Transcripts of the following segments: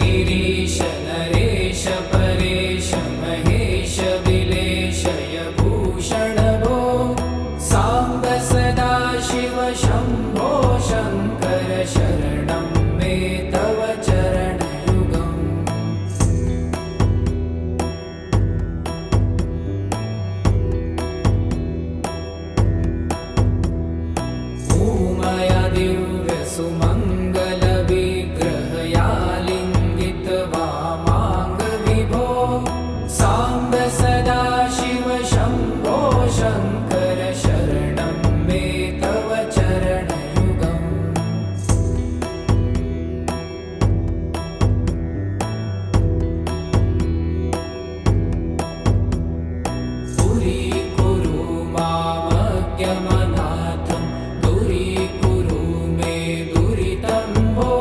गिरीश नरेश परेश महेश विलेशय भूषण भो साम्ब सदा शिव शम्भो शङ्कर शरणं मे तव चरणयुगम् भूमया दिव्य सुमङ्गल विग्रहया लिङ्गित वामाङ्ग विभो साम्ब सदा शिव शम्भो शङ्कर शरणं मे तव चरणयुगम् दूरीकुरु मामज्ञमनाथं दूरीकुरु मे दुरितं भो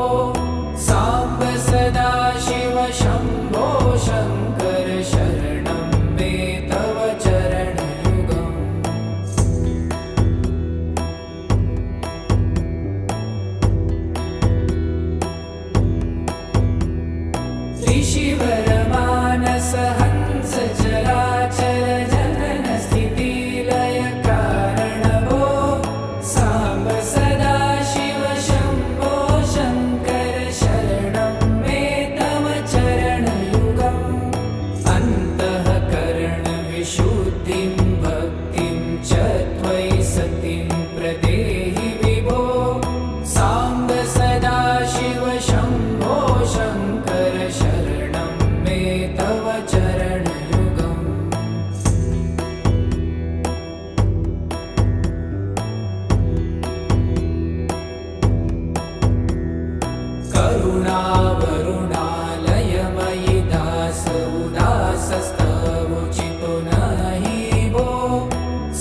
साम्ब सदा शिव शम्भो शङ्कर शरणं मे तव चरणयुगम् ऋषिवर मानस हंस चराचर जनन स्थिति लय कारण भो साम्ब सदा शिव शम्भो शङ्कर शरणं मे तव चरणयुगम् अन्तःकरण विशुद्धिं भक्तिं च त्वयि सतिं प्रदेहि विभो साम्ब सदा शिव शम्भो शङ्कर शरणं मे तव चरणयुगम् करुणावरुणालयमयि दास उदासस्तवोचितो नहि भो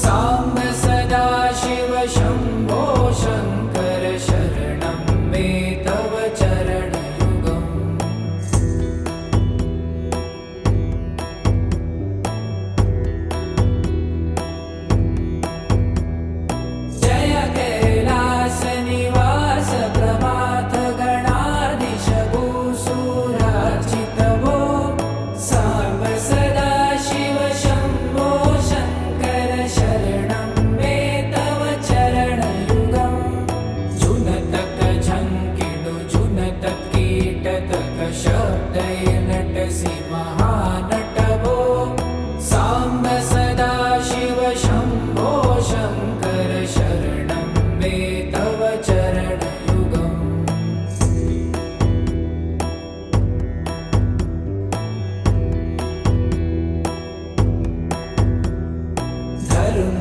साम्ब सदा शिव शम्भो शङ्कर शरणं मे तव चरणयुगम् जय कैलास निवास प्रभात गणाधीश भूसुरार्चित भो साम्ब सदा शिव शम्भो शङ्कर शरणं मे तव चरणयुगम् जुनतक झङ्किणु जुनतक कीटतक शब्दैर्नटसि महानट भो साम्ब सदा शिव शम्भो शङ्कर शरणं मे तव चरणयुगम्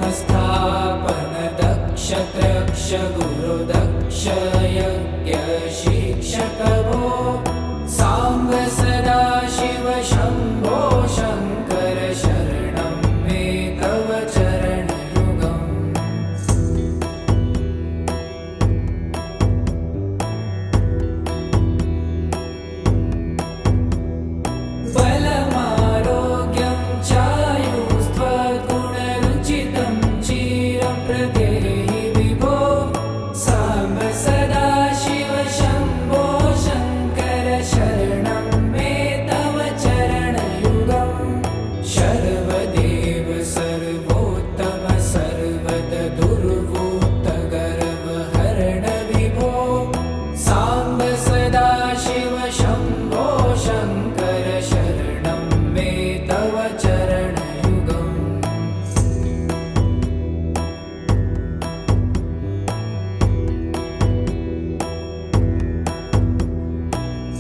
धर्मस्थापन दक्ष त्रक्ष गुरु दक्ष यज्ञ शिक्षक भो साम्ब सदा शिव शम्भो शङ्कर शरणं मे तव चरणयुगम् बलमारोग्यं चायुस्त्वगुणरुचितं चिरं प्रदेहि विभो साम्ब सदा शिव शम्भो शङ्कर शरणं मे तव चरणयुगम् शर्वदेव सर्वोत्तम सर्वद दुर्वूत गर्वहरण विभो साम्ब सदा शिव शम्भो शङ्कर शरणं मे तव चरणयुगम्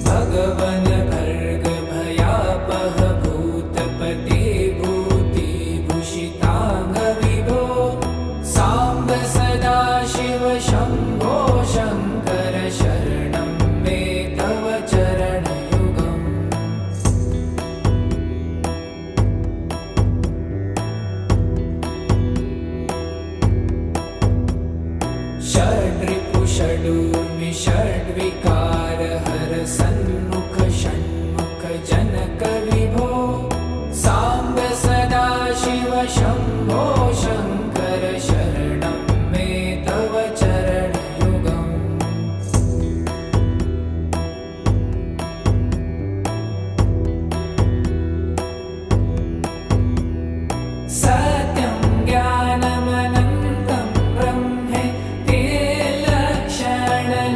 भगवन् भर्ग भयापह भूतपते भूतिभूषिताङ्ग विभो साम्ब सदा शिव शम्भो शङ्कर शरणं मे तव चरणयुगम् षड्रिपु षडूर्मि षड्विकार हर सन्मुख षण्मुख जनक विभो साम्ब सदा शिव शम्भो शङ्कर शरणं मे तव चरणयुगम् सत्यं ज्ञानमनन्तं ब्रह्मेति लक्षणलक्षितभो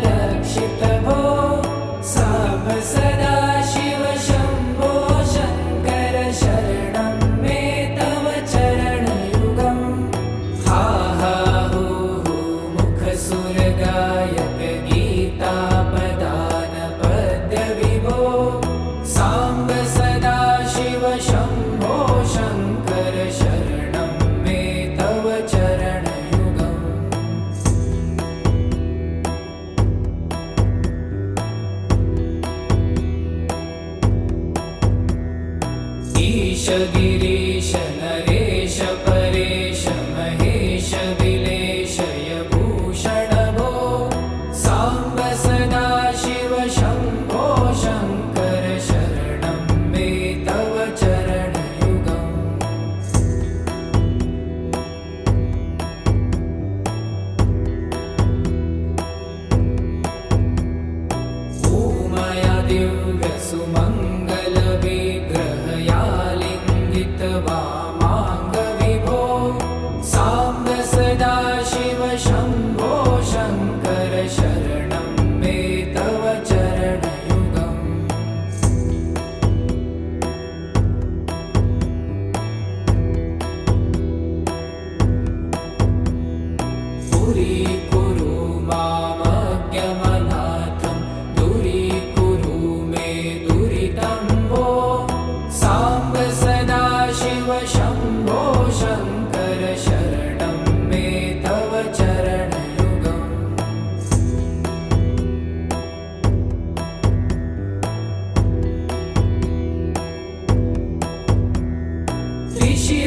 साम्ब सदाशिव शम्भो शङ्कर शरणं मे तव चरणयुगम् हा हा हू हू मुखसुरगायक गीतापदान पद्यविभो साम्ब सदाशिव शम्भो शङ्कर शरणं मे तव चरणयुगम् ईश गिरीश नरेश परेश महेश विलेशय भूषण भो साम्ब सदाशिव शम्भो शङ्कर शरणं मे तव चरणयुगम् ऊमया दिव्यसुमङ्गलविग्रहया लिङ्गितवामाङ्गविभो साम्ब सदाशिव शम्भो शङ्कर शरणं मे तव चरणयुगम् पुरीकुरु मामज्ञमनाथं दूरीकुरु मे दुरितं भो साम्ब सदाशिव शम्भो शङ्कर शरणं मे तव चरणयुगम्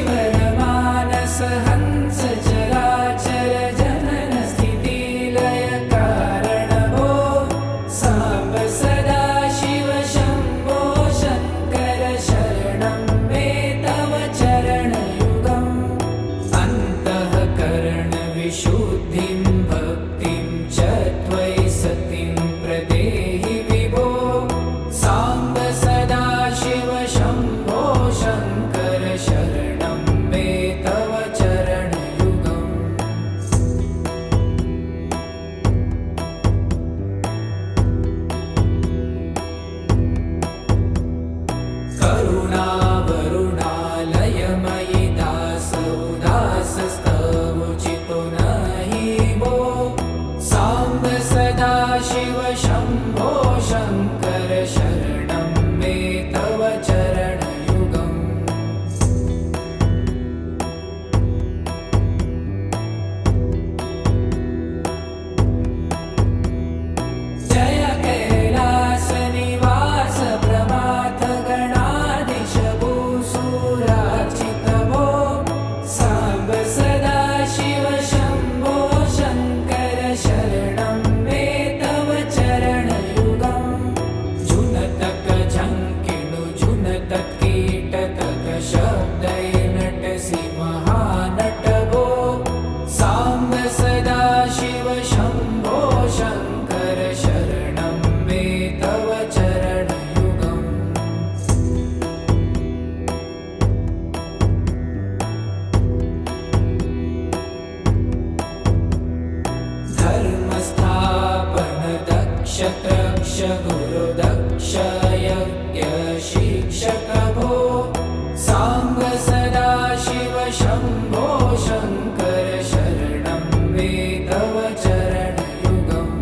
त्रिशिवरमानस हंस चराचर जनन स्थितिलय कारण भो साम्ब सदाशिव शम्भो शङ्कर शरणं मे तव चरणयुगम् अन्तःकरणविशुद्धिं भक्तिं च त्वयि सतिं प्रदेहि विभो साम्ब सदाशिव शम्भो शङ्कर शरणं मे तव चरणयुगम् करुणावरुणालयमयि दासोदासस्तवोचितो नहि भो साम्ब सदाशिव शम्भो शङ्कर शरणं मे तव चरणयुगम् जय कैलासनिवास प्रमाथ गणाधीश भूसुरार्चित भो साम्ब सदाशिव शम्भो शङ्कर शरणं मे तव चरणयुगम् जुनतक झङ्किणु जुनतक कीटतक शब्दै नटसि महानट भो साम्ब सदाशिव शम्भो शङ्कर शरणं मे तव चरणयुगम् धर्मस्थापन दक्ष त्रक्ष गुरुदक्ष यज्ञ शिक्षक भो साम्ब सदाशिव शम्भो शङ्कर शरणं मे तव चरणयुगम्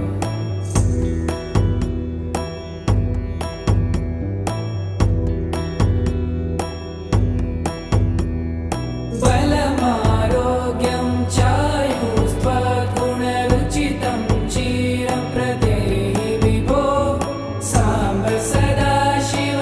बलमारोग्यं चायुस्त्वगुणरुचितं चिरं प्रदेहि विभो साम्ब सदाशिव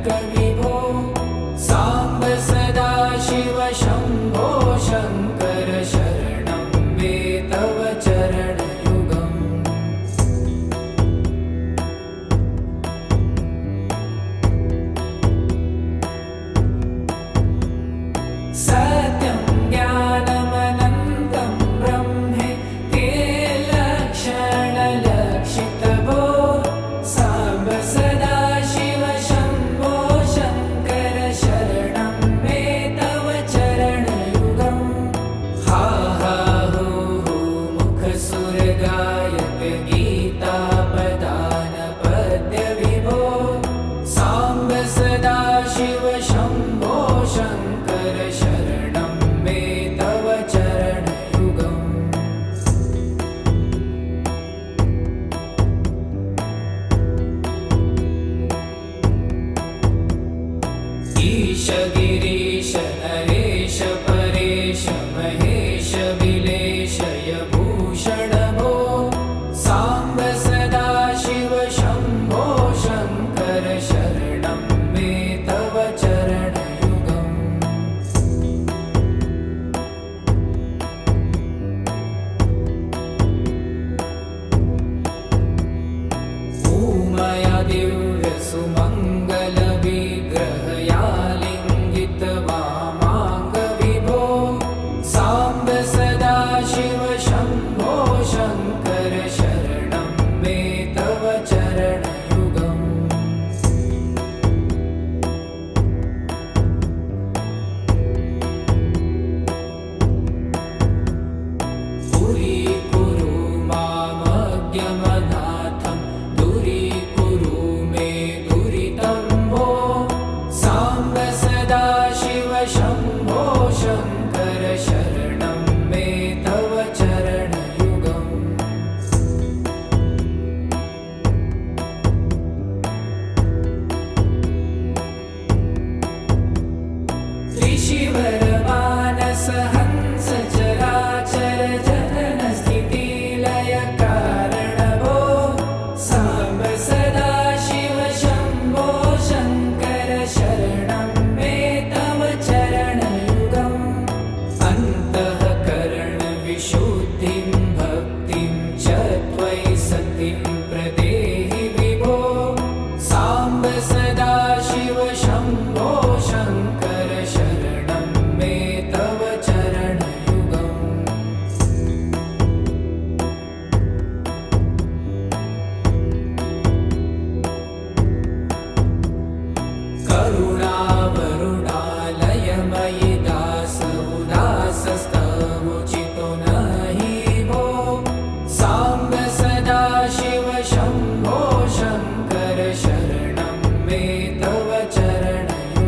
विभो साम्ब सदाशिव शम्भो शङ्कर शरणं मे तव चरणयुगम् सत्यं ज्ञानमनन्तं ब्रह्मे ते लक्षणलक्षितभो साम्ब सदाशिव शम्भो शङ्कर शरणं मे तव चरणयुगम् हा हा हू हू मुखसुरगायक गीतापदान पद्यविभो साम्ब सदाशिव शम्भो शङ्कर शरणं मे तव चरणयुगम् ईश गिरीश नरेश परेश महेश विलेशय भूषण भो साम्ब सदाशिव शम्भो शङ्कर शरणं मे तव चरणयुगम् ऊमया दिव्यसुमङ्गलविग्रहया लिङ्गितवामाङ्गविभो साम्ब सदाशिव शम्भो शङ्कर शरणं मे तव चरणयुगम् पुरीकुरु मामज्ञमनाथं दूरीकुरु मे दुरितं भो साम्ब सदाशिव शम्भो शङ्कर शरणं मे तव चरणयुगम् त्रिशिवरमानस हंस चराचर जनन स्थितिलय कारण भो साम्ब सदाशिव शम्भो शङ्कर शरणं मे तव चरणयुगम् अन्तःकरण विशुद्धिं भक्तिं च त्वयि सतिं प्रदेहि विभो साम्ब सदाशिव शम्भो शङ्कर शरणं मे तव चरणयुगम् करुणावरुणालयमयि दास उदासस्तवोचितो नहि भो साम्ब सदाशिव शम्भो शङ्कर शरणं मे तव चरणयुगम्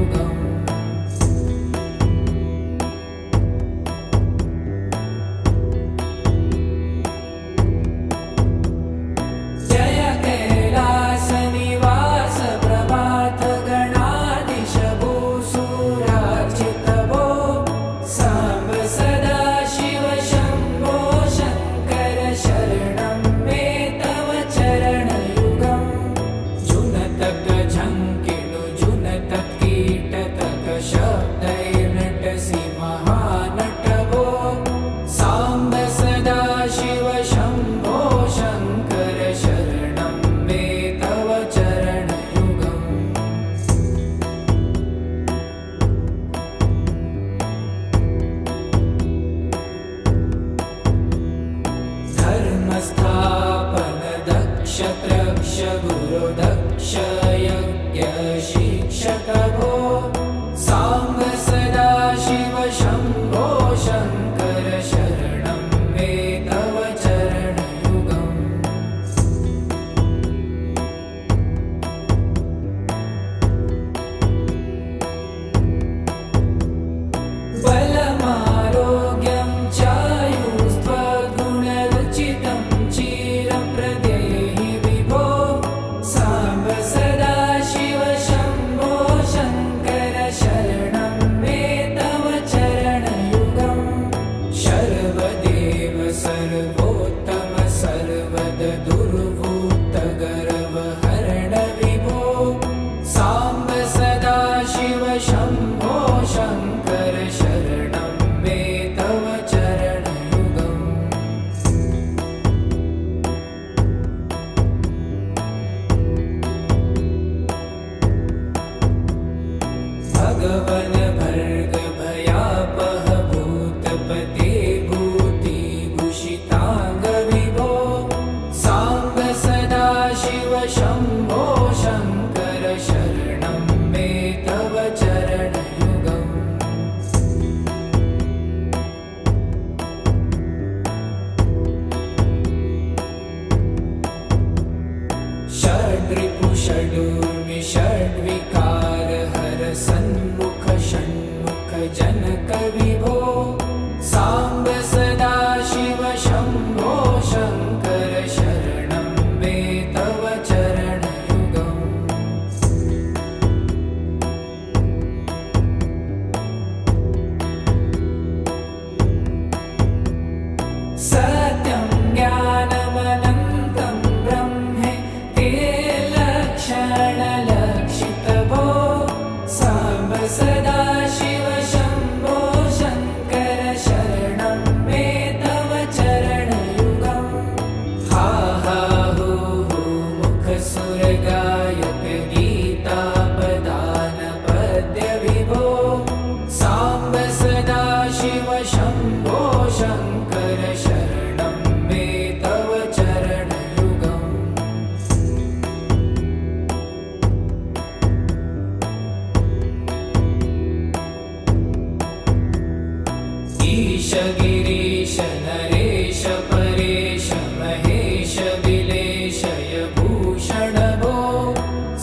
भगवन भर्ग भयापह भूतपते भूतिभूषितांग विभो सांब सदाशिव शंभो शंकर शरणं मे तव चरणयुगम् षड्रिपु षडूर्मि षड्विकार हर सन्मुख षण्मुख जनक विभो सांब सदाशिव शंभो शंकर शरणं मे तव चरणयुगम् सत्यं ज्ञानमनन्तं ब्रह्मे ते लक्षणलक्षितभो सांब सदाशिव शंभो शंकर शरणं मे तव चरणयुगम् हा हा हू हू मुखसुरगायक गीतापदान पद्य विभो सांब सदाशिव शंभो शंकर शरणं मे तव चरणयुगम् ईश गिरीश नरेश परेश महेश विलेशय भूषण भो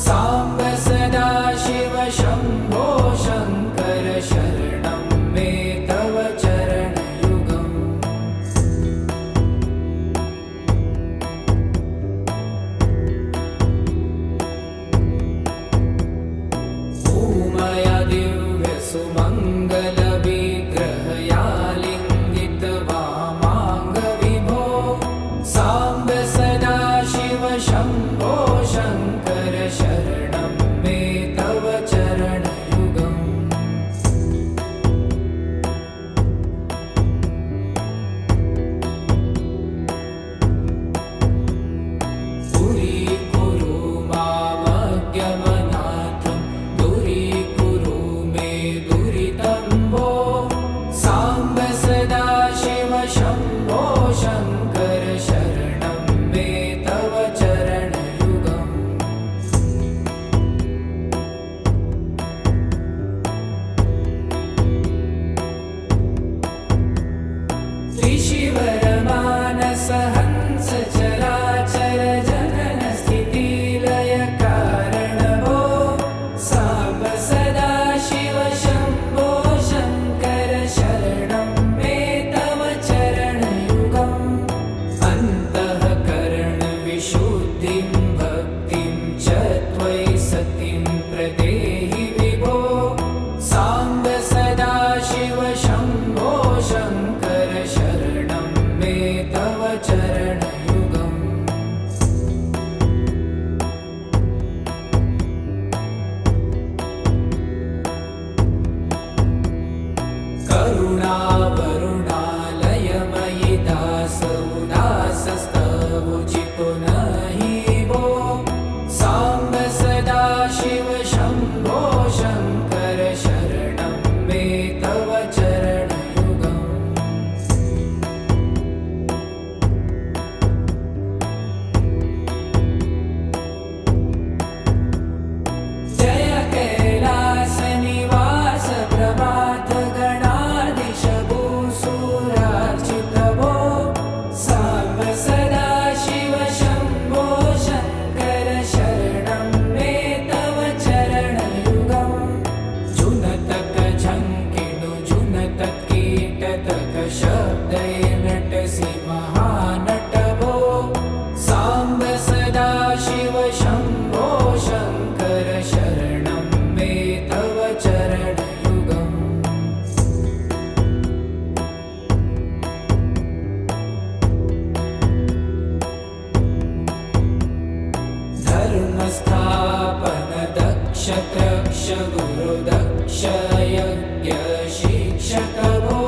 सांब सदाशिव शंभो शंकर शरणं मे तव चरणयुगम् उमया दिव्य सुमंगल विग्रहया लिंगित वामांग विभो सांब सदाशिव शंभो शंकर शरणं मे तव चरणयुगम् दूरीकुरु मामज्ञमनाथं दूरीकुरु मे दुरितं भो सांब सदाशिव शंभो शंकर शरणं मे तव चरणयुगम् त्रिशिवरमानस हंस चराचर जनन स्थिति लय कारण भो सांब सदाशिव शंभो शंकर शरणं मे तव चरणयुगम् अन्तःकरण विशुद्धिं भक्तिं च त्वयि सतिं प्रदेहि विभो सांब सदाशिव शंभो शंकर शरणं मे तव चरणयुगम् करुणावरुणालयमयि दास उदासस्तवोचितो नहि भो सांब सदाशिव शंभो शंकर शरणं मे तव चरणयुगम् जय कैलास निवास प्रभात गणाधीश भूसुरार्चित भो सांब सदाशिव शंभो शंकर शरणं मे तव चरणयुगम् जुनतक झंकिणु जुनतक कीटतक शब्दै नटसि महानट भो सांब सदाशिव शंभो शंकर शरणं मे तव चरणयुगम् धर्मस्थापन दक्ष त्रक्ष गुरुदक्ष यज्ञ शिक्षक भो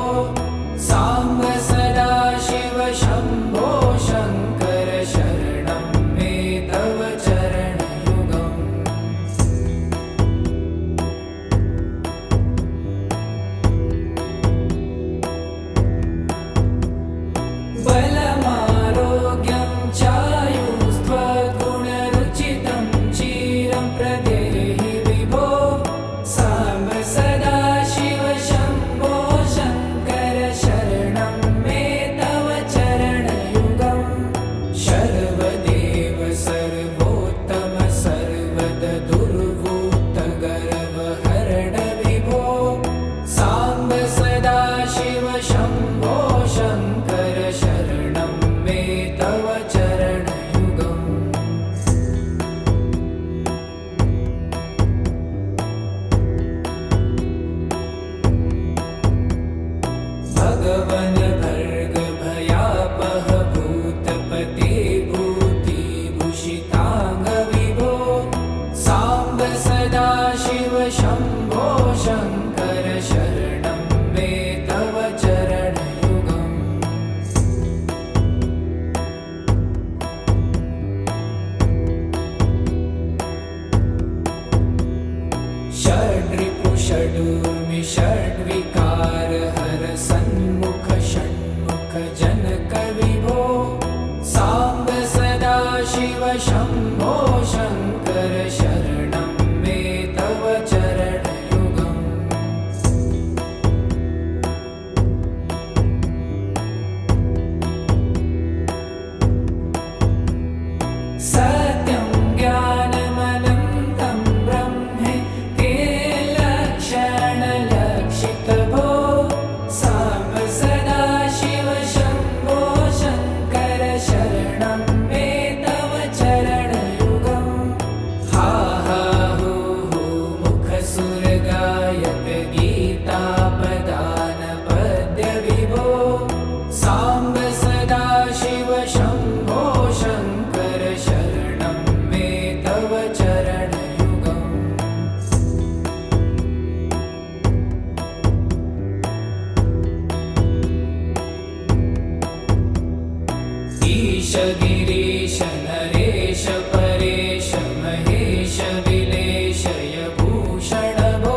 सांब सदाशिव शंभो शंकर शरणं मे तव चरणयुगम् शङ्कर शरणं मे तव चरणयुगम् षड्रिपु षडूर्मि षड्विकार हर सन्मुख षण्मुख जनक विभो साम्ब सदा शिव शम्भो शङ्कर शरणं मे तव चरणयुगम् सत्यं ज्ञानमनन्तं ब्रह्मे ते लक्षणलक्षितभो साम्ब सदा शिव शम्भो शङ्कर शरणं मे तव चरणयुगम् हा हा हू हू मुखसुरगायक गीतापदान पद्य विभो साम्ब सदा शिव शम्भो शङ्कर शरणं मे तव चरणयुगम् ईश गिरीश नरेश परेश महेश विलेशय भूषण भो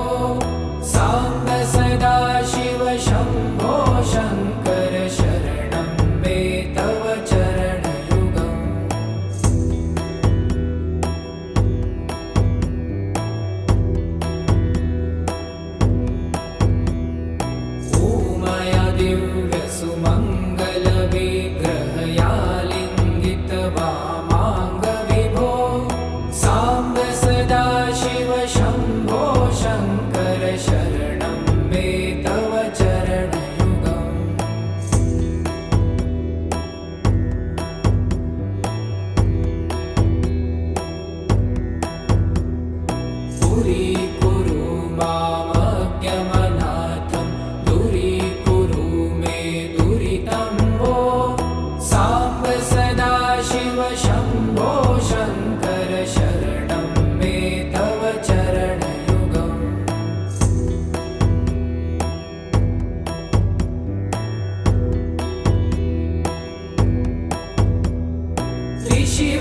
साम्ब सदा शिव शम्भो शङ्कर शरणं मे तव चरणयुगम् ऊमया दिव्यसुमङ्गलविग्रहया लिङ्गित वामाङ्ग विभो साम्ब सदा शिव शम्भो शङ्कर शरणं मे तव चरणयुगम् पुरीकुरु मामज्ञमनाथं दूरीकुरु मे दुरितं भो साम्ब सदा शिव शम्भो शङ्कर शरणं मे तव चरणयुगम्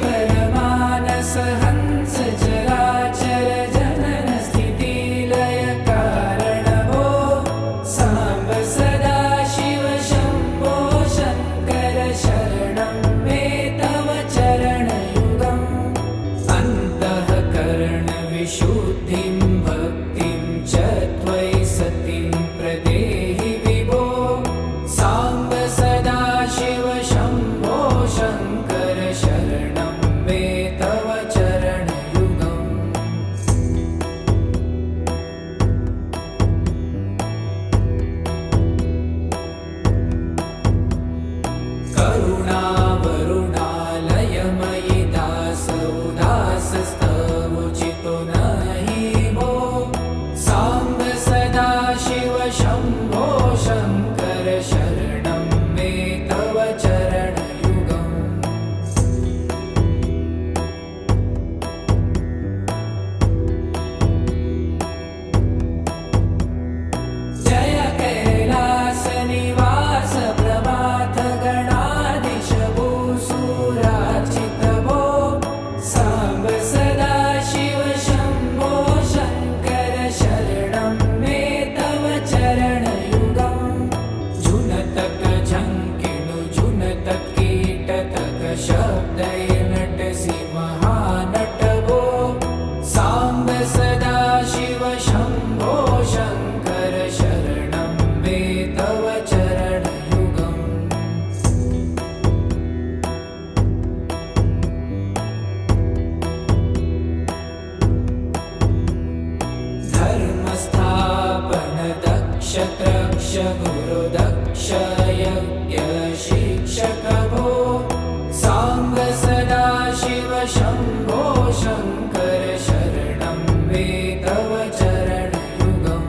त्रिशिवरमानस हंस चराचर जनन स्थितिलय कारण भो साम्ब सदा शिव शम्भो शङ्कर शरणं मे तव चरणयुगम् अन्तःकरण विशुद्धिं भक्तिं च त्वयि सतिं प्रदेहि विभो साम्ब सदा शिव शम्भो शङ्कर शरणं मे तव चरणयुगम् करुणावरुणालयमयि दास उदासस्तवोचितो नहि भो साम्ब सदा शिव शम्भो शङ्कर शरणं मे तव चरणयुगम् जय कैलासनिवास प्रभात गणाधीश भूसुरार्चित भो साम्ब सदा शिव शम्भो शङ्कर शरणं मे तव चरणयुगम् झुनतक झङ्किणु झुनतक कीटतक शब्दै नटसि महानट भो साम्ब सदा शिव शम्भो शङ्कर शरणं मे तव चरणयुगम् धर्मस्थापन दक्ष त्रक्ष गुरुदक्ष यज्ञ शिक्षक भो साम्ब सदा शिव शम्भो शङ्कर शरणं मे तव चरणयुगम्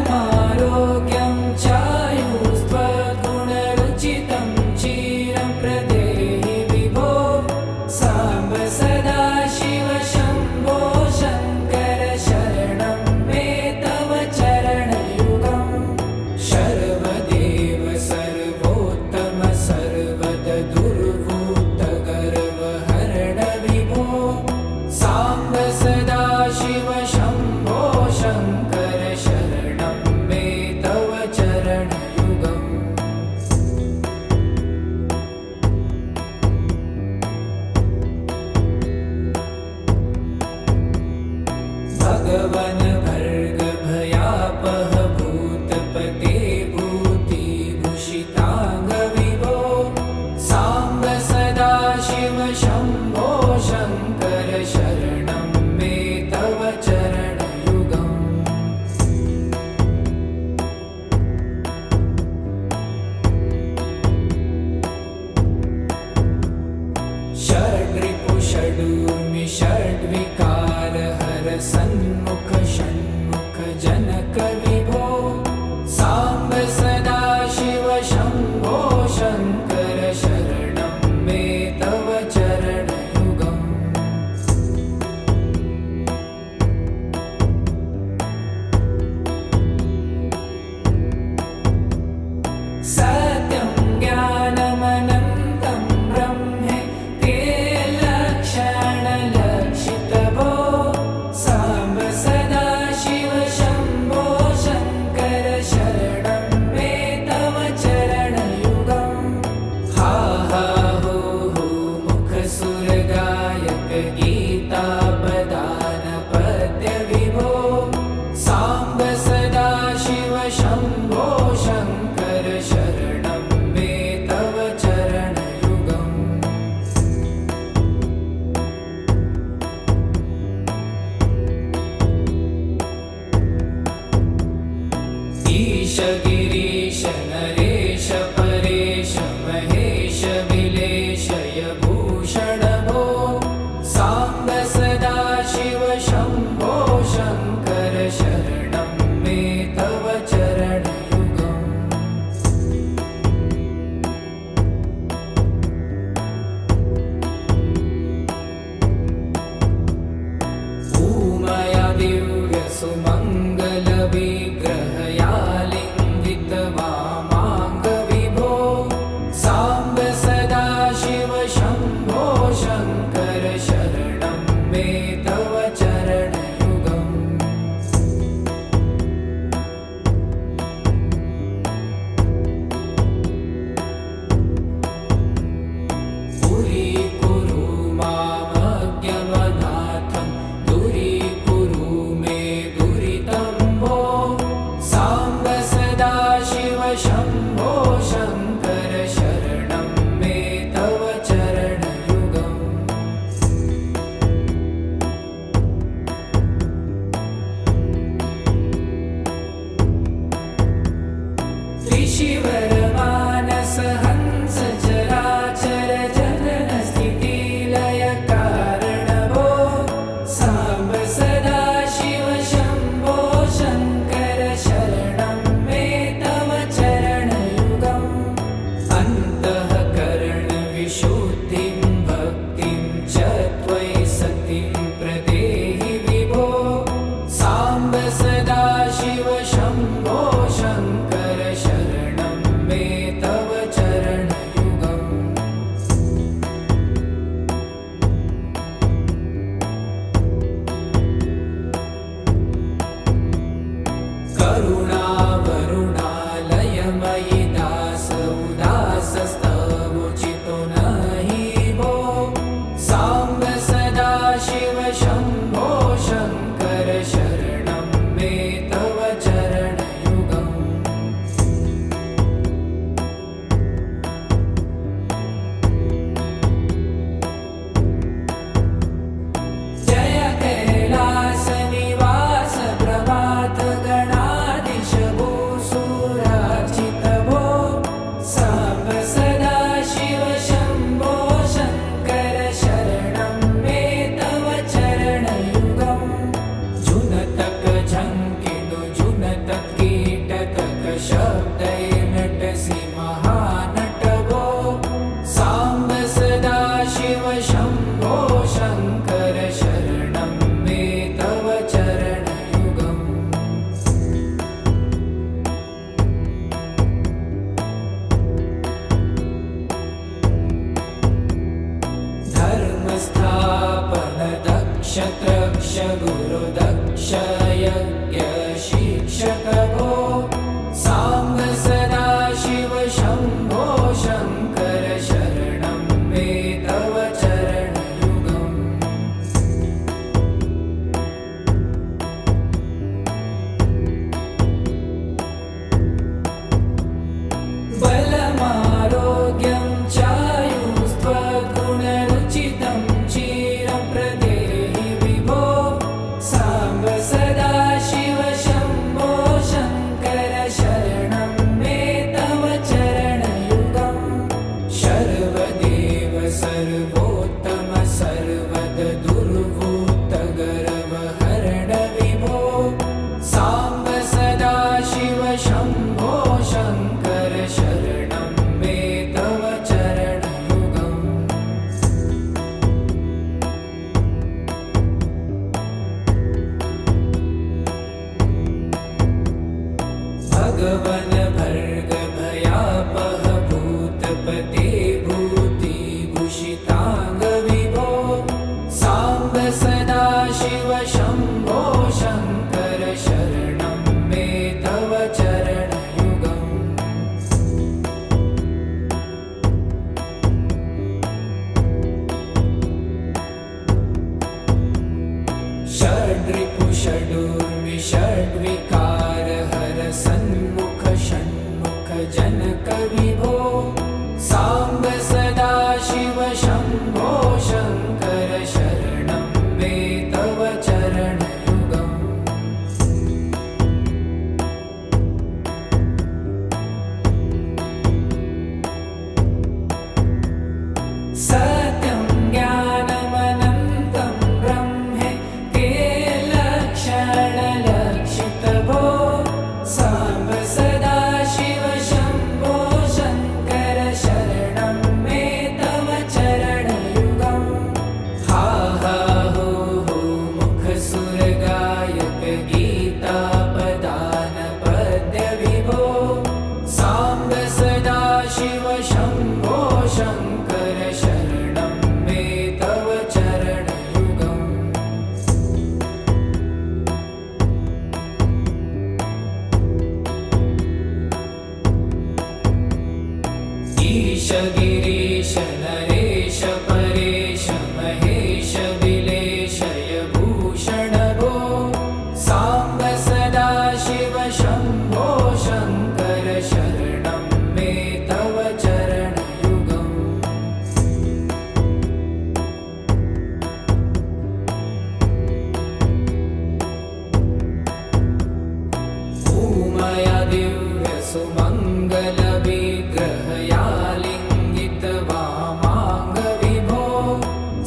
बलमारोग्यं चायुस्त्वद्गुणरुचितं विकार हर सन्मुख षण्मुख जनक विभो साम्ब सदा शिव शम्भो शङ्कर शरणं मे तव चरणयुगम् सत्यं ज्ञानमनन्तं ब्रह्मे ते लक्षणलक्षितभो साम्ब सदा शिव शम्भो शङ्कर शरणं मे तव चरणयुगम् हा हा हो हो मुखसुरगायक गीतापदान पद्य विभो साम्ब सदा शिव शम्भो शङ्कर शरणं मे तव चरणयुगम् ईश गिरीश नरेश परेश महेश विलेशय भूषण भो साम्ब सदा शिव शम्भो शङ्कर शरणं मे तव चरणयुगम् ऊमया दिव्य सुमङ्गल विग्रहया लिङ्गित वामाङ्ग विभो साम्ब सदा शिव शम्भो शङ्कर शरणं मे तव चरणयुगम् पुरीकुरु मामज्ञमनाथं दूरीकुरु मे दुरितं भो साम्ब सदा शिव शम्भो शङ्कर शरणं मे तव चरणयुगम् त्रिशिवरमानस हंस चराचर जनन स्थितिलय कारण भो साम्ब सदा शिव शम्भो शङ्कर शरणं मे तव चरणयुगम् अन्तःकरण विशुद्धिं भक्तिं च त्वयि सतिं प्रदेहि विभो साम्ब सदा शिव शम्भो शङ्कर शरणं मे तव चरणयुगम् करुणावरुणालयमयि दास उदासस्तवोचितो नहि भो साम्ब सदा शिव शम्भो शङ्कर शरणं मे तव चरणयुगम् जय कैलासनिवास प्रभात गणाधीश भूसुरार्चित भो साम्ब सदा शिव शम्भो शङ्कर शरणं मे तव चरणयुगम् जुनतक झङ्किनु जुनतक कीटतक शब्दैर्नटसि महानट भो साम्ब सदा शिव शम्भो शङ्कर शरणं मे तव चरणयुगम् धर्मस्थापन दक्ष त्रक्ष गुरु दक्ष यज्ञ शिक्षक भो साम्ब सदा शिव शम्भो शङ्कर शरणं मे तव चरणयुगम् बलमारोग्यं चायुस्त्वगुणरुचितं चिरं प्रदेहि विभो साम्ब सदा शिव शम्भो शङ्कर शरणं मे तव चरणयुगम् सर्वदेव सर्वोत्तम सर्वद दुर्वृत्त शङ्कर शरणं मे तव चरणयुगम् ईश गिरीश नरेश परेश महेश विलेशय भूषण भो साम्ब सदा शिव शम्भो शङ्कर शरणं मे तव चरणयुगम् उमया दिव्य सुमङ्गल विग्रहया लिङ्गित वामाङ्ग विभो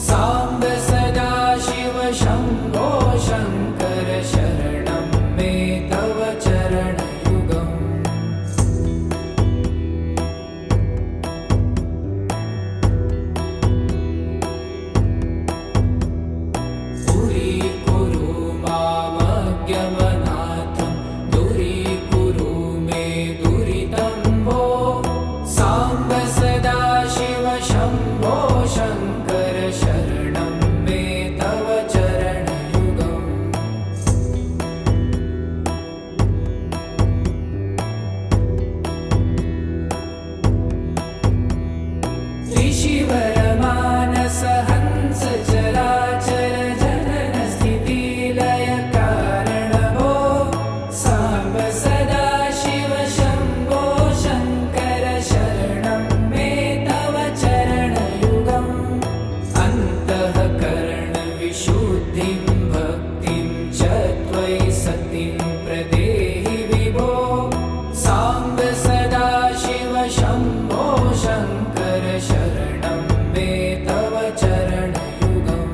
साम्ब सदा शिव शम्भो शङ्कर शरणं मे तव चरणयुगम् पुरीकुरु मामज्ञमनाथं दूरीकुरु मे दुरितं भो साम्ब सदा शिव शम्भो शङ्कर शरणं मे तव चरणयुगम् ऋषिवरमानस हंस चराचर जनन स्थितिलय कारण भो साम्ब सदा शिव शम्भो शङ्कर शरणं मे तव चरणयुगम् अन्तःकरण विशुद्धिं भक्तिं च त्वयि सतिं प्रदेहि विभो साम्ब सदा शिव शम्भो शङ्कर शरणं मे तव चरणयुगम्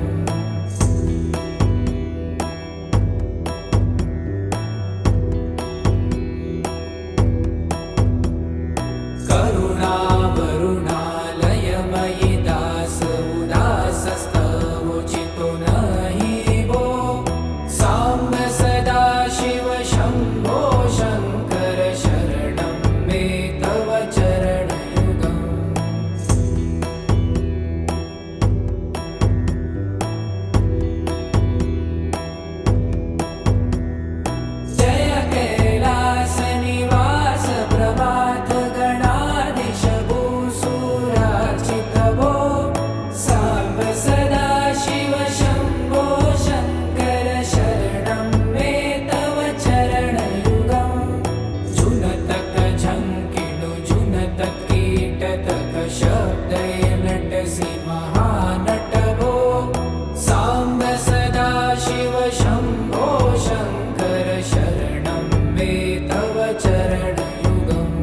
करुणावरुणालयमयि दास उदासस्तवोचितो नहि भो साम्ब सदा शिव शम्भो शङ्कर शरणं मे तव चरणयुगम् जय कैलासनिवास प्रभात गणाधीश भूसुरार्चित भो साम्ब सदा शिव शम्भो शङ्कर शरणं मे तव चरणयुगम् जुनतक झङ्किणु जुनतक कीटतक शब्दय नटसि महानट भो साम्ब सदा शिव शम्भो शङ्कर शरणं मे तव चरणयुगम्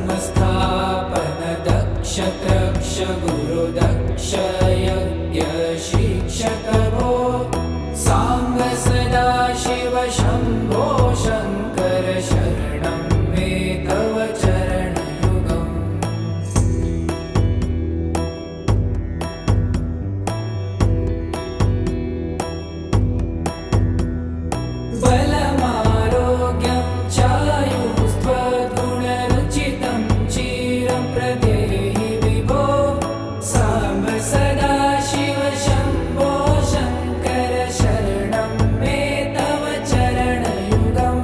धर्मस्थापन दक्ष त्रक्ष गुरुदक्ष यज्ञ शिक्षक भो साम्ब सदा शिव शम्भो शङ्कर शरणं मे तव चरणयुगम् बलमारोग्यं चायुस्त्वगुणरुचितं चिरं प्रदेहि विभो साम्ब सदा शिव शम्भो शङ्कर शरणं मे तव चरणयुगम्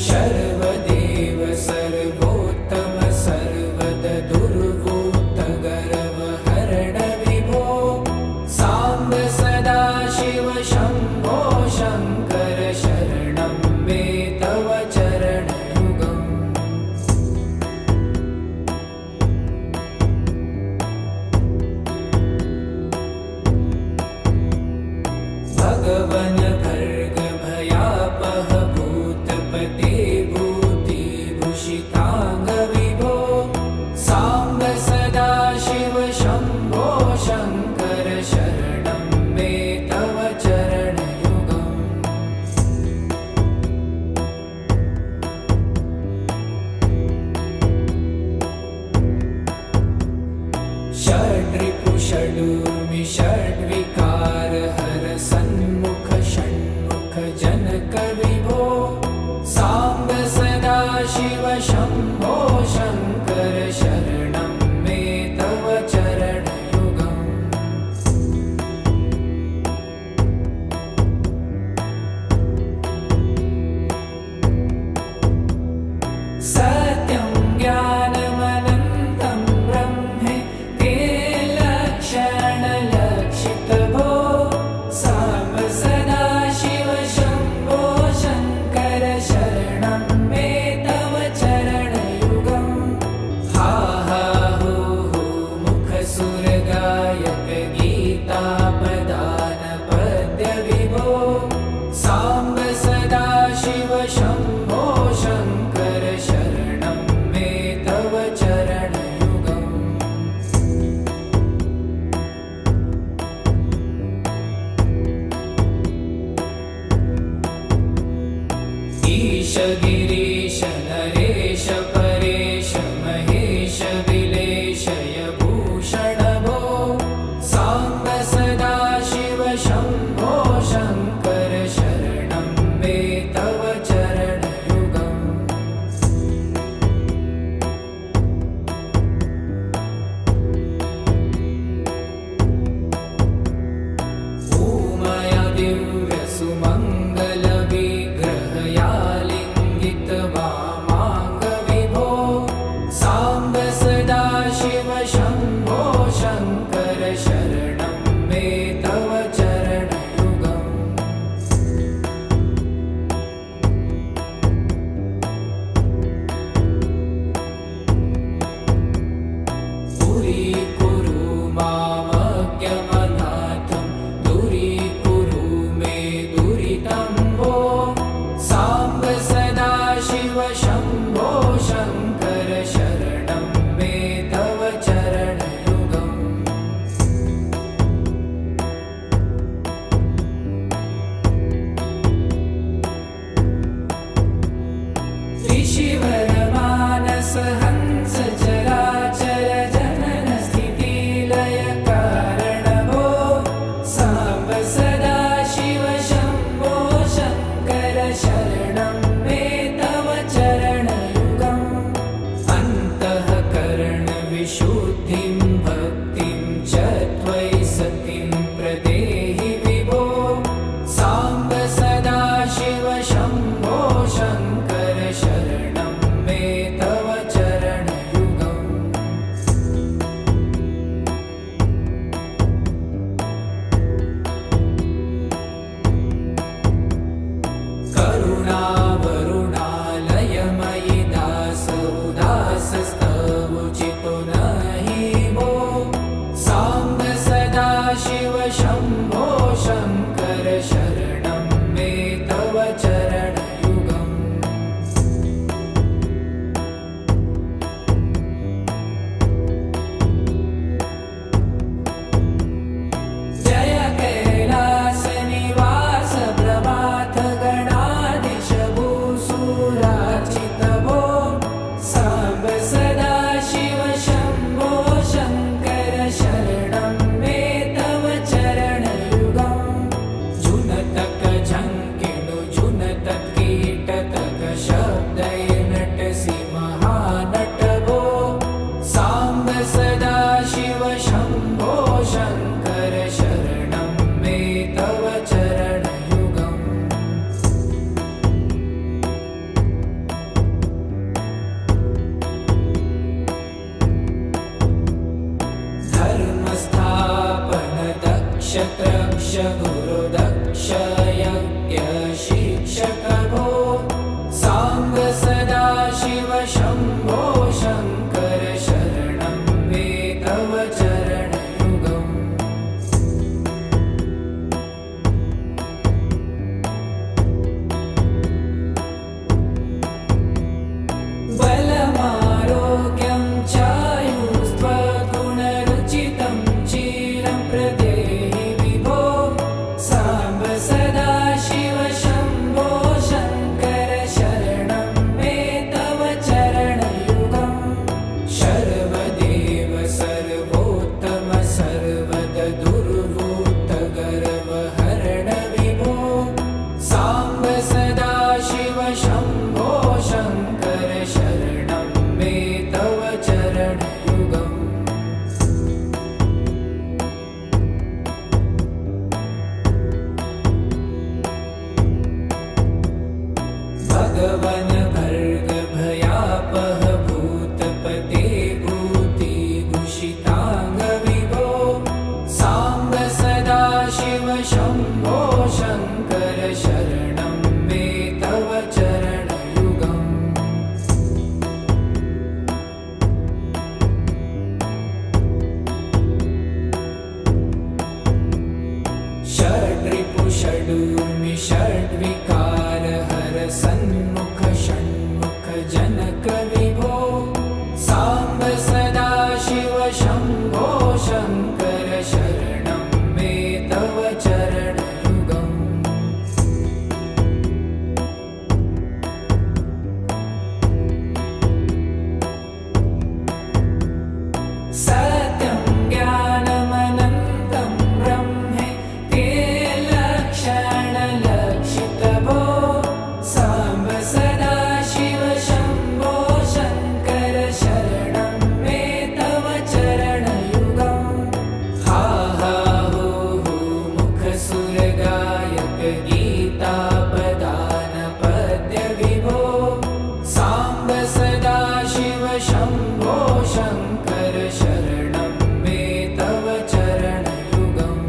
शर्वदेव सर्वोत्तम सर्वद दुर्वूत गर्वहरण विभो साम्ब सदा शिव शम्भो शङ्कर शरणं मे तव चरणयुगम् भगवन भर्ग भयापह भूतपते भूतिभूषिताङ्ग विभो साम्ब सदा शिव शम्भो शङ्कर शरणं मे तव चरणयुगम् जनक विभो साम्ब सदा शिव शम्भो शङ्कर शरणं मे तव चरणयुगम् सत्यं ज्ञानमनन्तं ब्रह्मे ते लक्षणलक्षितभो साम्ब सदा शिव शम्भो शङ्कर शरणं मे तव चरणयुगम् हा हा हू हू मुखसुरगायक गीतापदान पद्यविभो साम्ब सदा शिव शम्भो शङ्कर शरणं मे तव चरणयुगम् ईश गिरीश नरेश परेश महेश विलेशय भूषण भो साम्ब सदा शिव शम्भो शङ्कर शरणं मे तव चरणयुगम् ऊमया दिव्यसुमङ्गलविग्रहयालिङ्गित वामाङ्गविभो साम्ब सदा शिव शम्भो शङ्कर शरणं मे तव चरणयुगम् दूरीकुरु मामज्ञमनाथं दूरीकुरु मे दुरितं भो साम्ब सदा शिव शम्भो शङ्कर शरणं मे तव चरणयुगम् ऋषिवरमानस हंस चराचर जनन स्थितिलय कारण भो साम्ब सदा शिव शम्भो शङ्कर शरणं मे तव चरणयुगम् अन्तःकरणविशुद्धिं भक्तिं च त्वयि सतिं प्रदेहि विभो साम्ब सदा शिव शम्भो शङ्कर शरणं मे तव चरणयुगम् करुणावरुणालयमयि दास उदासस्तवुचितो नहि भो साम्ब सदा शिव शम्भो शङ्कर शरणं मे तव चरणयुगम् जय कैलासनिवास प्रभात गणाधीश भूसुरार्चित भो साम्ब सदा शिव शम्भो शङ्कर शरणं मे तव चरणयुगम् जुनतक झङ्किणु जुनतक कीटतक शब्दैर्नटसि महानट भो साम्ब सदा शिव शम्भो शङ्कर शरणं मे तव चरणयुगम् धर्मस्थापन दक्ष त्रक्ष गुरुदक्ष यज्ञ शिक्षक भो साम्ब सदा शिव शम्भो शङ्कर शरणं मे तव चरणयुगम् बलमारोग्यं चायुस्त्वगुणरुचितं चिरं प्रदेहि विभो वन भर्ग भयापह भूतपते भूतिभूषितांग विभो सांब सदाशिव शंभो शंकर शरणं मे तव चरणयुगम् षड्रिपु षडूर्मि षड्विकार हर सन्मुख षण्मुख जनक विभो सांब सदाशिव शंभो शंकर शरणं मे तव चरणयुगम् सत्यं ज्ञानमनन्तं ब्रह्मे ते लक्षणलक्षितभो सांब सदाशिव शंभो शंकर शरणं मे तव चरणयुगम् हा हा हो हो मुखसुरगायक गीतापदान पद्य विभो सांब सदाशिव शंभो शंकर शरणं मे तव चरणयुगम्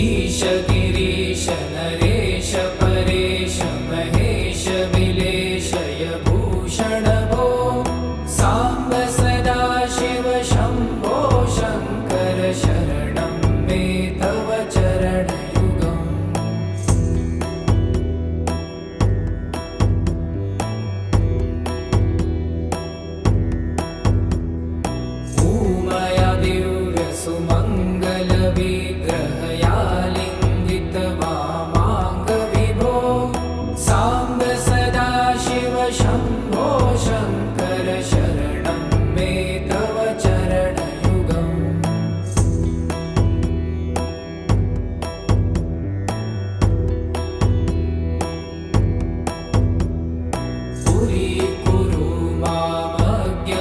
ईश गिरीश नरेश परेश महेश विलेशय भूषण भो सांब सदाशिव शंभो शंकर शरणं मे तव चरणयुगम् उमया दिव्य सुमंगल विग्रहया लिंगित वामांग विभो सांब सदाशिव शंभो शंकर शरणं मे तव चरणयुगम् दूरीकुरु मामज्ञमनाथं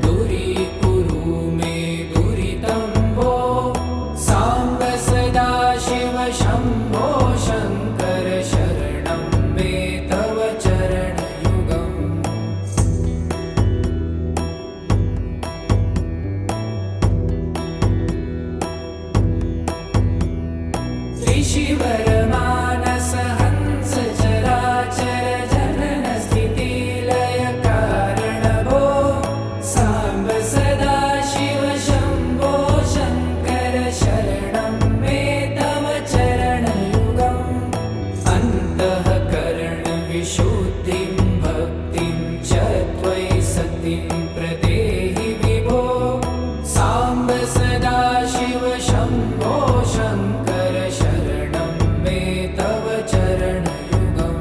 दूरीकुरु मे दुरितं भो सांब सदाशिव शंभो शंकर शरणं मे तव चरणयुगम् त्रिशिवरमानस हंस चराचर जनन स्थिति लय कारण भो सांब सदाशिव शंभो शंकर शरणं मे तव चरणयुगम् अन्तःकरण विशुद्धिं भक्तिं च त्वयि सतिं प्रदेहि विभो सांब सदाशिव शंभो शंकर शरणं मे तव चरणयुगम्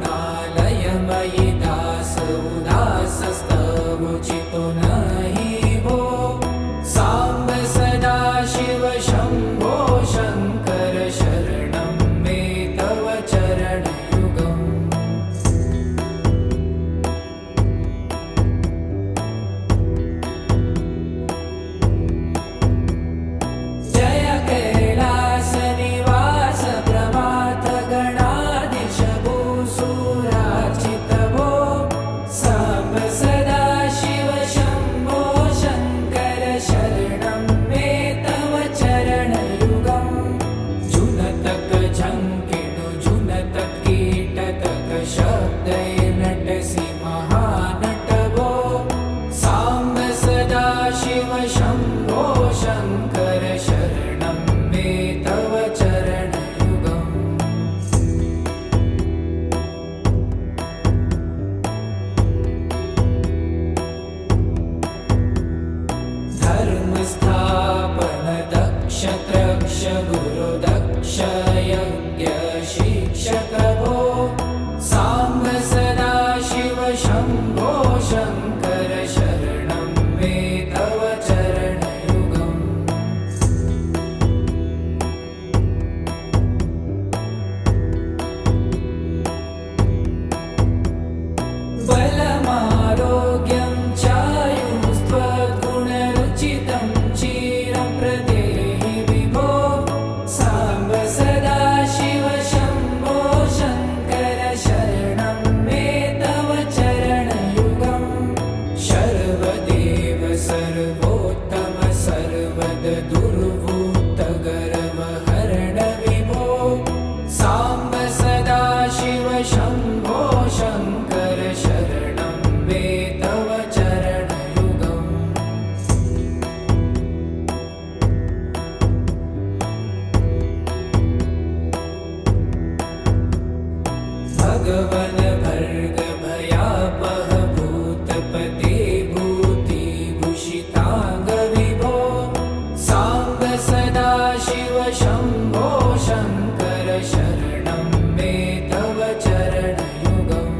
करुणावरुणालयमयि दास उदासस्तवोचितो नहि भो सांब सदाशिव शंभो शंकर शरणं मे तव चरणयुगम् जय कैलास निवास प्रमाथ गणाधीश भूसुरार्चित भो सांब सदाशिव शंभो शंकर शरणं मे तव चरणयुगम् जुनतक झंकिणु जुनतक कीटतक शब्दैर्नटसि महानट भो सांब सदाशिव शंभो शंकर शरणं मे तव चरणयुगम् धर्मस्थापन दक्ष त्रक्ष गुरु दक्ष यज्ञ शिक्षक भो सांब सदाशिव शंभो शंकर शरणं मे तव चरणयुगम् सदाशिव शम्भो शङ्कर शरणं मे तव चरणयुगम्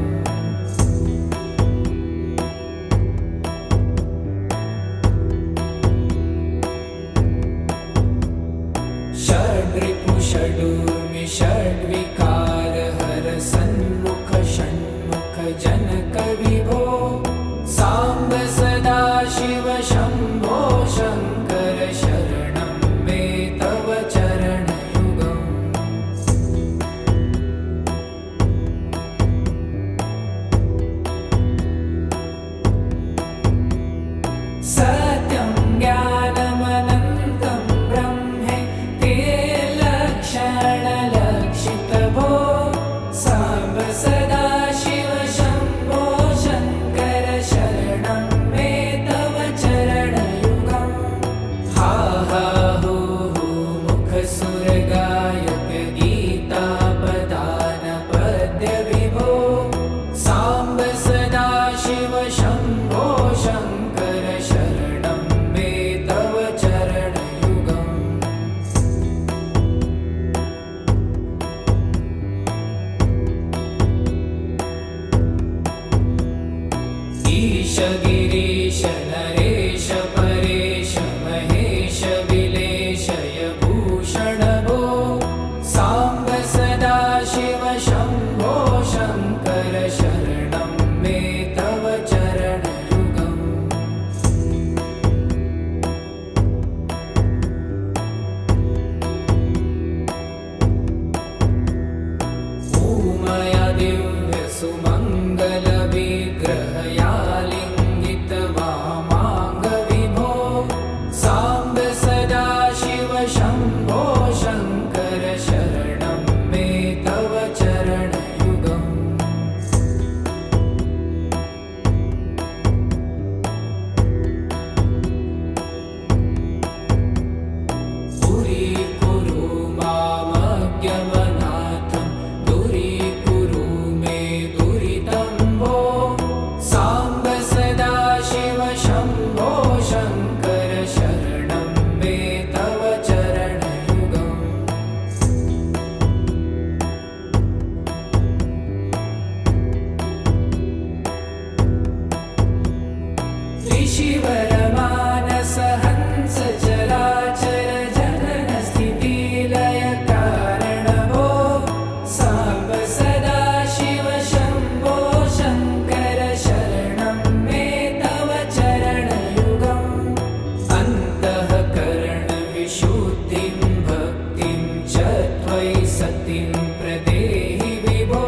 षड्रिपु षडूर्मि षड्विकार हर सन्मुख षण्मुख जनक विभो साम्ब सदाशिव शम्भो शङ्कर शरणं मे तव चरणयुगम् सत्यं ज्ञानमनन्तं ब्रह्मे ते लक्षणलक्षितभो साम्ब सदाशिव शम्भो शङ्कर शरणं मे तव चरणयुगम् हा हा हू हू मुखसुरगायक गीतापदान पद्य विभो साम्ब सदाशिव शम्भो शङ्कर शरणं मे तव चरणयुगम् ईश गिरीश नरेश परेश महेश विलेशय भूषण भो साम्ब सदाशिव शम्भो शङ्कर शरणं मे तव चरणयुगम् ऊमया दिव्य सुमङ्गल विग्रहया लिङ्गित वामाङ्ग विभो साम्ब सदाशिव शम्भो शङ्कर शरणं मे तव चरणयुगम् पुरीकुरु मामज्ञमनाथं दूरीकुरु मे दुरितं भो साम्ब सदाशिव शम्भो शङ्कर शरणं मे तव चरणयुगम् त्रिशिवरमानस हंस चराचर जनन स्थितिलय कारण भो साम्ब सदाशिव शम्भो शङ्कर शरणं मे तव चरणयुगम् अन्तःकरण विशुद्धिं भक्तिं च त्वयि सतिं प्रदेहि विभो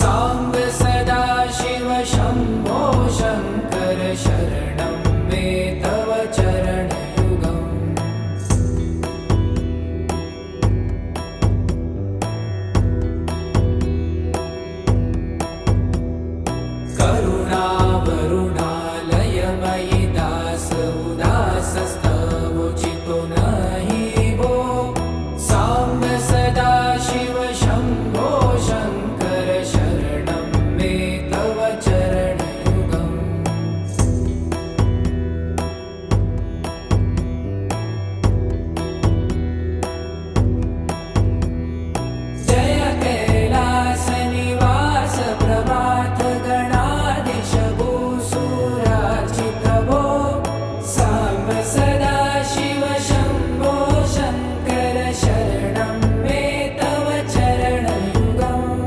साम्ब सदाशिव शम्भो शङ्कर शरणं मे तव चरणयुगम् करुणावरुणालयमयि दास उदासस्तवोचितो नहि भो साम्ब सदाशिव शम्भो शङ्कर शरणं मे तव चरणयुगम् जय कैलास निवास प्रभात गणाधीश भूसुरार्चित भो साम्ब सदाशिव शम्भो शङ्कर शरणं मे तव चरणयुगम्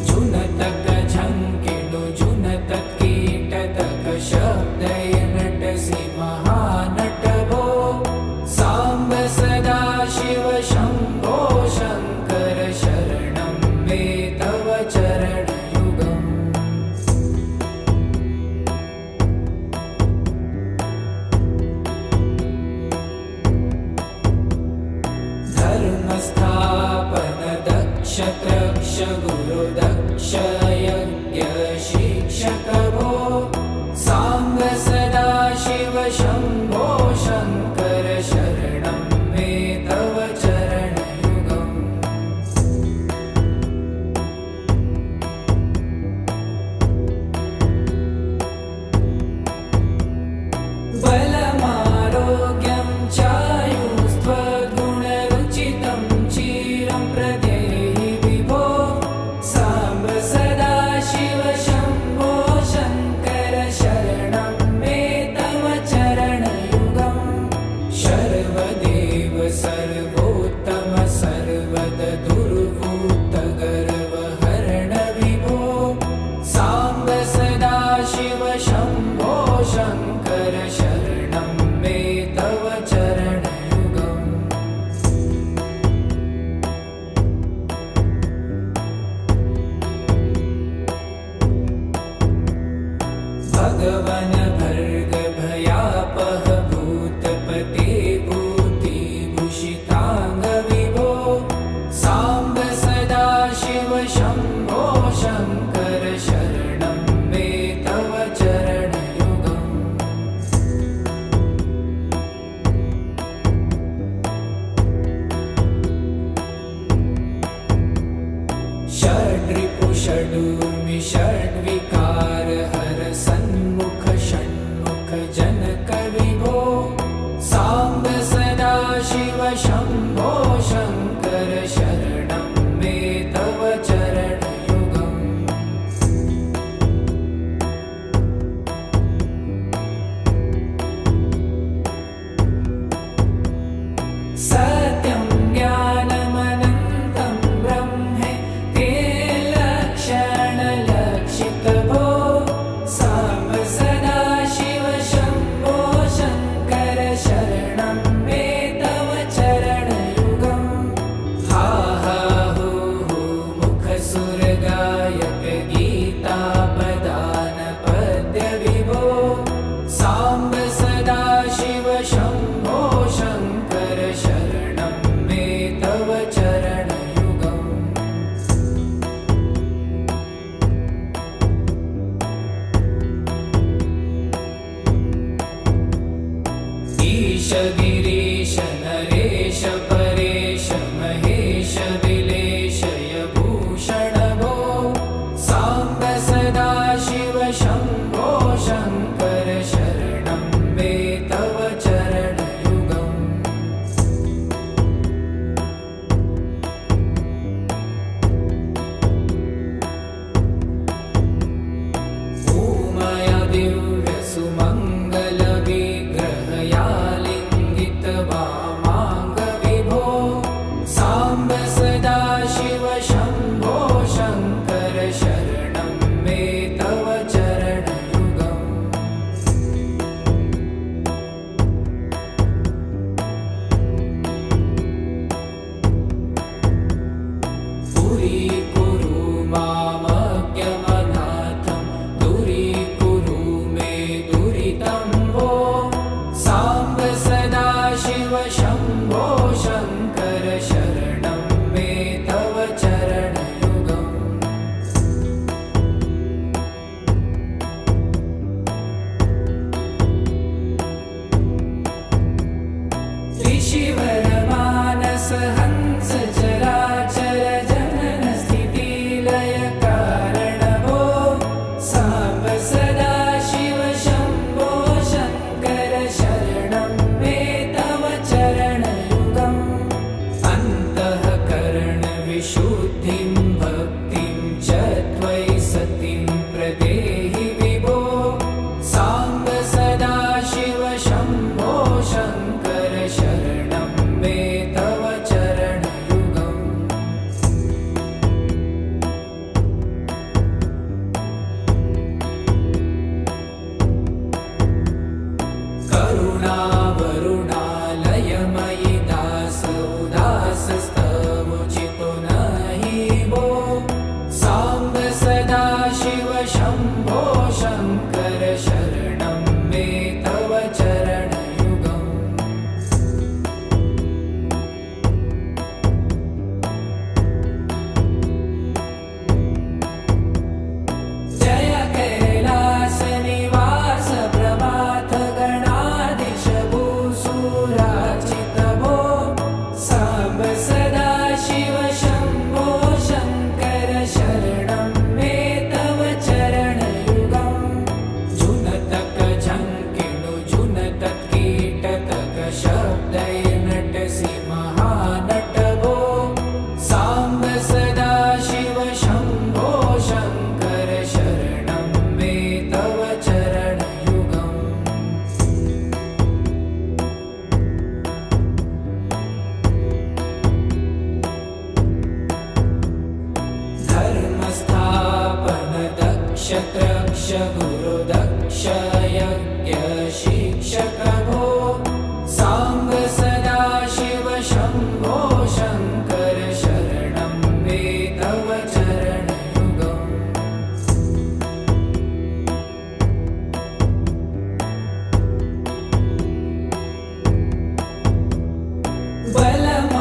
जुनतक झङ्किणु जुनतक कीटतक शब्दय नटसि महानट भो साम्ब सदाशिव शम्भो शङ्कर शरणं मे तव चरणयुगम् धर्मस्थापन दक्ष त्रक्ष गुरु दक्ष यज्ञ शिक्षक भो साम्ब सदाशिव शम्भो शङ्कर शरणं मे तव चरणयुगम् बलमारोग्यं चायुस्त्वगुण सर्वार्थाङ्ग विभो साम्ब सदाशिव शम्भो शङ्कर शरणं मे तव चरणयुगम् षड्रिपु षडूर्मि षड्विकार हर सन्मुख षण्मुख जनक विभो साम्ब सदाशिव शम्भो शङ्कर शरणं मे तव चरणयुगम् सत्यं ज्ञानमनन्तं ब्रह्मे ते लक्षणलक्षितभो साम्ब सदाशिव शम्भो शङ्कर शरणं मे तव चरणयुगम् हा हा हू हू मुखसुरगायक गीतापदान पद्य विभो साम्ब सदाशिव शम्भो शङ्कर शरणं मे तव चरणयुगम् ईश गिरीश नरेश परेश महेश विलेशय भूषण भो साम्ब सदाशिव शम्भो शङ्कर शरणं मे तव चरणयुगम् ऊमया दिव्यसुमङ्गलविग्रहयालिङ्गित वामाङ्ग विभो साम्ब सदाशिव शम्भो शङ्कर शरणं मे तव चरणयुगम् पुरीकुरु मामज्ञमनाथं दूरीकुरु मे दुरितं भो साम्ब सदाशिव शम्भो शङ्कर शरणं मे तव चरणयुगम् त्रिशिवरमानस हंस चराचर जनन स्थितिलय कारण भो साम्ब सदाशिव शम्भो शङ्कर शरणं मे तव चरणयुगम् अन्तःकरण विशुद्धिं भक्तिं च त्वयि सतिं प्रदेहि विभो साम्ब सदाशिव शम्भो शङ्कर शरणं मे तव चरणयुगम् करुणावरुणालयमयि दास उदासस्तवोचितो नहि भो साम्ब सदाशिव शम्भो शङ्कर शरणं मे तव चरणयुगम् जय कैलासनिवास प्रभात गणाधीश भूसुरार्चित भो साम्ब सदाशिव शम्भो शङ्कर शरणं मे तव चरणयुगम् जुनतक झङ्किणु जुनतक कीटतक शब्दैर्नटसि महानट भो साम्ब सदाशिव शम्भो शङ्कर शरणं मे तव चरणयुगम् धर्मस्थापन दक्ष त्रक्ष गुरु दक्ष यज्ञ शिक्षक भो साम्ब सदाशिव शम्भो शङ्कर शरणं मे तव चरणयुगम् बलम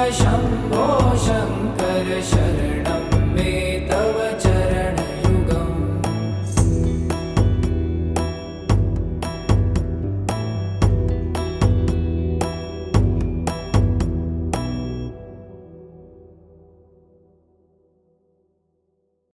शम्भो शङ्कर शरणं